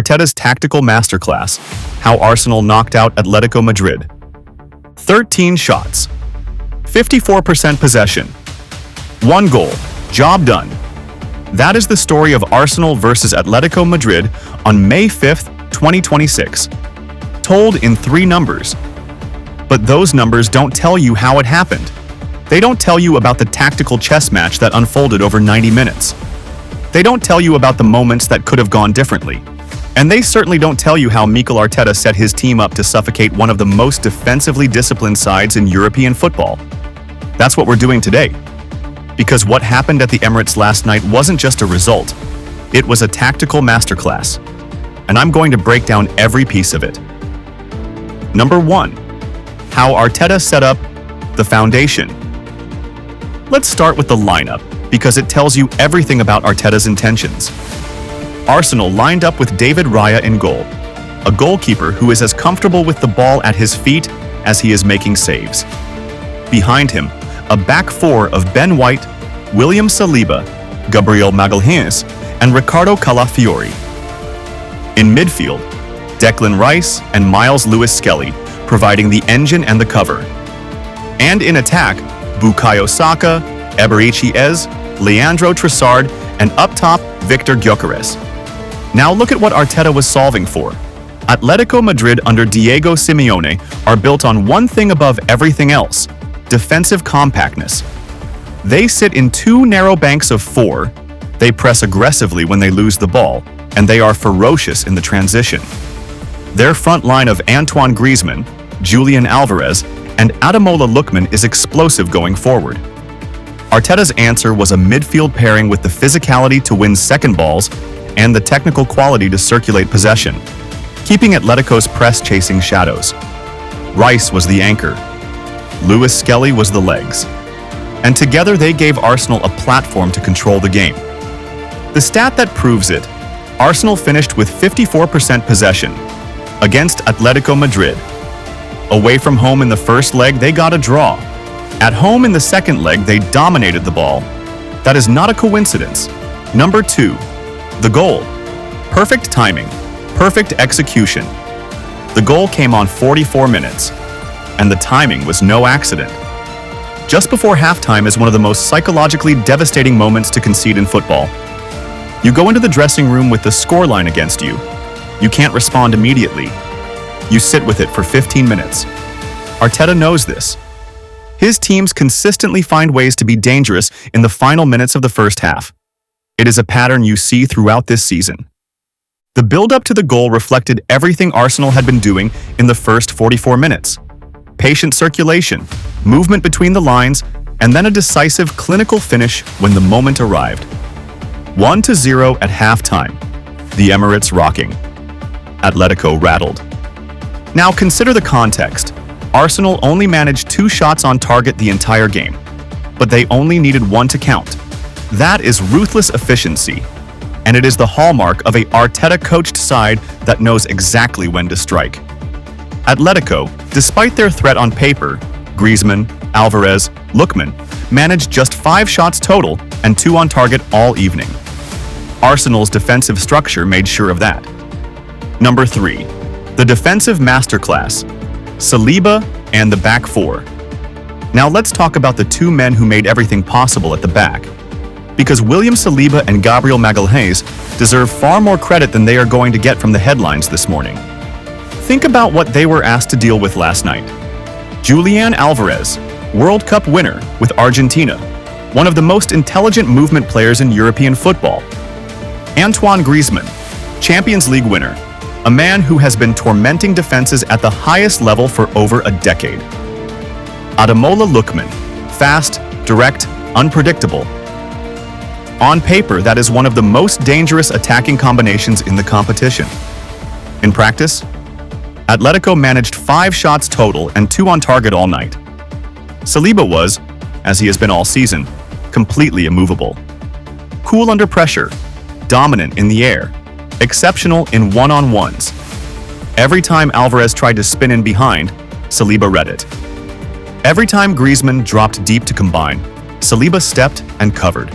Arteta's tactical masterclass, how Arsenal knocked out Atletico Madrid. 13 shots, 54% possession, 1 goal, job done. That is the story of Arsenal versus Atletico Madrid on May 5th, 2026. Told in 3 numbers. But those numbers don't tell you how it happened. They don't tell you about the tactical chess match that unfolded over 90 minutes. They don't tell you about the moments that could have gone differently. And they certainly don't tell you how Mikel Arteta set his team up to suffocate one of the most defensively disciplined sides in European football. That's what we're doing today. Because what happened at the Emirates last night wasn't just a result. It was a tactical masterclass. And I'm going to break down every piece of it. Number 1. How Arteta set up the foundation. Let's start with the lineup, because it tells you everything about Arteta's intentions. Arsenal lined up with David Raya in goal, a goalkeeper who is as comfortable with the ball at his feet as he is making saves. Behind him, a back 4 of Ben White, William Saliba, Gabriel Magalhães, and Ricardo Calafiori. In midfield, Declan Rice and Miles Lewis-Skelly providing the engine and the cover. And in attack, Bukayo Saka, Eberechi Eze, Leandro Trossard, and up top, Victor Gyökeres. Now look at what Arteta was solving for. Atletico Madrid under Diego Simeone are built on one thing above everything else: defensive compactness. They sit in 2 narrow banks of 4, they press aggressively when they lose the ball, and they are ferocious in the transition. Their front line of Antoine Griezmann, Julián Álvarez, and Ademola Lookman is explosive going forward. Arteta's answer was a midfield pairing with the physicality to win second balls and the technical quality to circulate possession, keeping Atletico's press chasing shadows. Rice was the anchor. Lewis-Skelly was the legs. And together they gave Arsenal a platform to control the game. The stat that proves it: Arsenal finished with 54% possession against Atletico Madrid. Away from home in the first leg, they got a draw. At home in the second leg, they dominated the ball. That is not a coincidence. Number 2, the goal. Perfect timing, perfect execution. The goal came on 44 minutes, and the timing was no accident. Just before halftime is one of the most psychologically devastating moments to concede in football. You go into the dressing room with the scoreline against you. You can't respond immediately. You sit with it for 15 minutes. Arteta knows this. His teams consistently find ways to be dangerous in the final minutes of the first half. It is a pattern you see throughout this season. The build-up to the goal reflected everything Arsenal had been doing in the first 44 minutes. Patient circulation, movement between the lines, and then a decisive clinical finish when the moment arrived. 1-0 at halftime. The Emirates rocking. Atletico rattled. Now consider the context. Arsenal only managed 2 shots on target the entire game, but they only needed 1 to count. That is ruthless efficiency, and it is the hallmark of a Arteta-coached side that knows exactly when to strike. Atletico, despite their threat on paper, Griezmann, Álvarez, Lookman, managed just 5 shots total and 2 on target all evening. Arsenal's defensive structure made sure of that. Number 3. The defensive masterclass. Saliba and the back 4. Now let's talk about the 2 men who made everything possible at the back. Because William Saliba and Gabriel Magalhães deserve far more credit than they are going to get from the headlines this morning. Think about what they were asked to deal with last night. Julián Álvarez, World Cup winner with Argentina, one of the most intelligent movement players in European football. Antoine Griezmann, Champions League winner, a man who has been tormenting defenses at the highest level for over a decade. Ademola Lookman, fast, direct, unpredictable. On paper, that is one of the most dangerous attacking combinations in the competition. In practice, Atletico managed 5 shots total and 2 on target all night. Saliba was, as he has been all season, completely immovable. Cool under pressure, dominant in the air, exceptional in one-on-ones. Every time Álvarez tried to spin in behind, Saliba read it. Every time Griezmann dropped deep to combine, Saliba stepped and covered.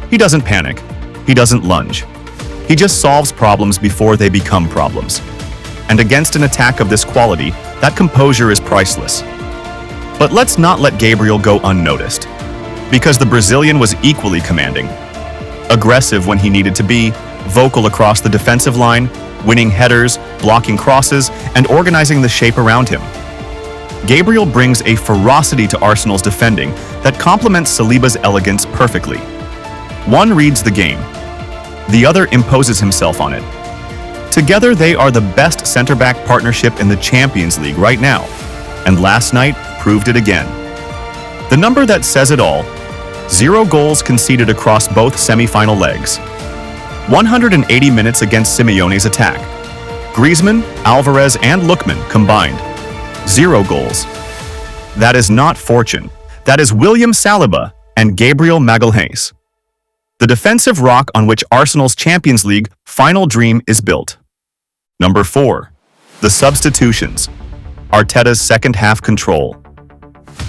He doesn't panic. He doesn't lunge. He just solves problems before they become problems. And against an attack of this quality, that composure is priceless. But let's not let Gabriel go unnoticed, because the Brazilian was equally commanding. Aggressive when he needed to be, vocal across the defensive line, winning headers, blocking crosses, and organizing the shape around him. Gabriel brings a ferocity to Arsenal's defending that complements Saliba's elegance perfectly. One reads the game, the other imposes himself on it. Together, they are the best center-back partnership in the Champions League right now, and last night proved it again. The number that says it all: 0 goals conceded across both semi-final legs. 180 minutes against Simeone's attack. Griezmann, Álvarez, and Lookman combined. 0 goals. That is not fortune. That is William Saliba and Gabriel Magalhães. The defensive rock on which Arsenal's Champions League final dream is built. Number 4. The substitutions. Arteta's second half control.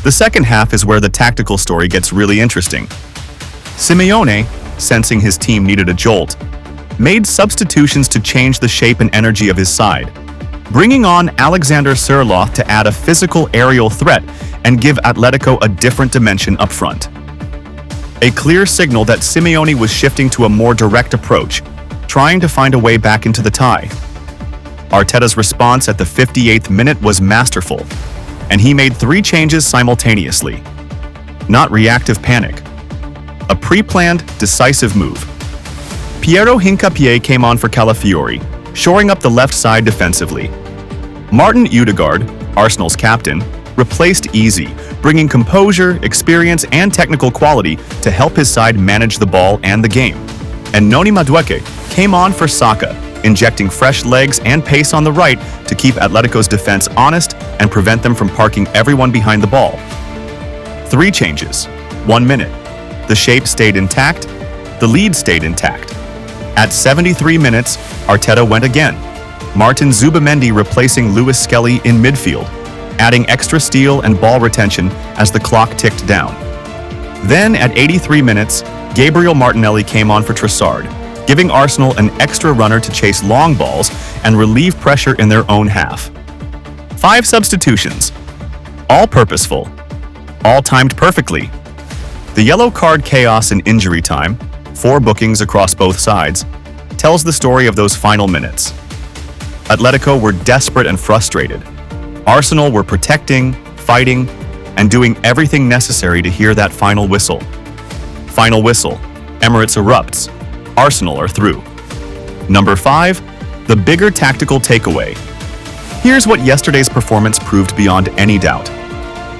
The second half is where the tactical story gets really interesting. Simeone, sensing his team needed a jolt, made substitutions to change the shape and energy of his side, bringing on Alexander Sørloth to add a physical aerial threat and give Atletico a different dimension up front. A clear signal that Simeone was shifting to a more direct approach, trying to find a way back into the tie. Arteta's response at the 58th minute was masterful, and he made 3 changes simultaneously. Not reactive panic. A pre-planned, decisive move. Piero Hincapié came on for Calafiori, shoring up the left side defensively. Martin Ødegaard, Arsenal's captain, replaced Easy, bringing composure, experience, and technical quality to help his side manage the ball and the game. And Noni Madueke came on for Saka, injecting fresh legs and pace on the right to keep Atletico's defense honest and prevent them from parking everyone behind the ball. 3 changes, 1 minute. The shape stayed intact, the lead stayed intact. At 73 minutes, Arteta went again. Martin Zubimendi replacing Lewis Skelly in midfield, adding extra steel and ball retention as the clock ticked down. Then, at 83 minutes, Gabriel Martinelli came on for Trossard, giving Arsenal an extra runner to chase long balls and relieve pressure in their own half. 5 substitutions, all purposeful, all timed perfectly. The yellow card chaos in injury time, 4 bookings across both sides, tells the story of those final minutes. Atletico were desperate and frustrated. Arsenal were protecting, fighting, and doing everything necessary to hear that final whistle. Final whistle. Emirates erupts. Arsenal are through. Number 5. The bigger tactical takeaway. Here's what yesterday's performance proved beyond any doubt.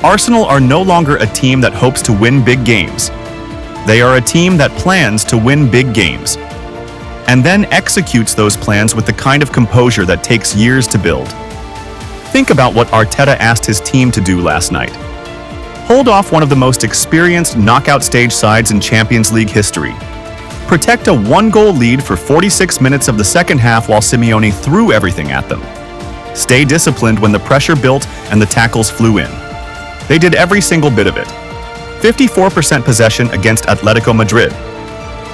Arsenal are no longer a team that hopes to win big games. They are a team that plans to win big games, and then executes those plans with the kind of composure that takes years to build. Think about what Arteta asked his team to do last night. Hold off one of the most experienced knockout stage sides in Champions League history. Protect a 1-goal lead for 46 minutes of the second half while Simeone threw everything at them. Stay disciplined when the pressure built and the tackles flew in. They did every single bit of it. 54% possession against Atletico Madrid.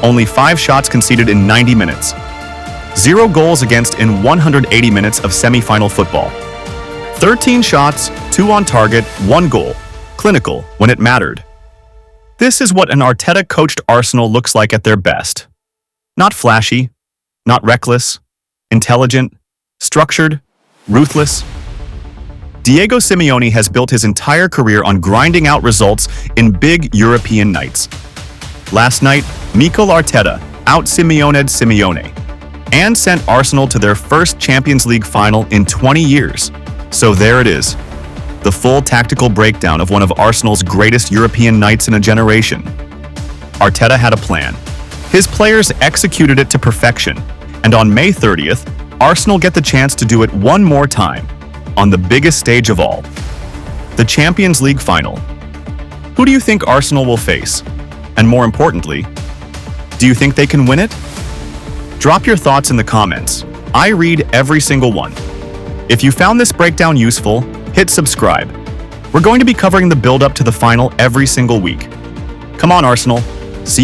Only 5 shots conceded in 90 minutes. 0 goals against in 180 minutes of semi-final football. 13 shots, 2 on target, 1 goal. Clinical when it mattered. This is what an Arteta-coached Arsenal looks like at their best. Not flashy, not reckless, intelligent, structured, ruthless. Diego Simeone has built his entire career on grinding out results in big European nights. Last night, Mikel Arteta out-Simeoned Simeone and sent Arsenal to their first Champions League final in 20 years. So there it is, the full tactical breakdown of one of Arsenal's greatest European nights in a generation. Arteta had a plan. His players executed it to perfection, and on May 30th, Arsenal get the chance to do it one more time, on the biggest stage of all, the Champions League final. Who do you think Arsenal will face? And more importantly, do you think they can win it? Drop your thoughts in the comments. I read every single one. If you found this breakdown useful, hit subscribe. We're going to be covering the build-up to the final every single week. Come on, Arsenal.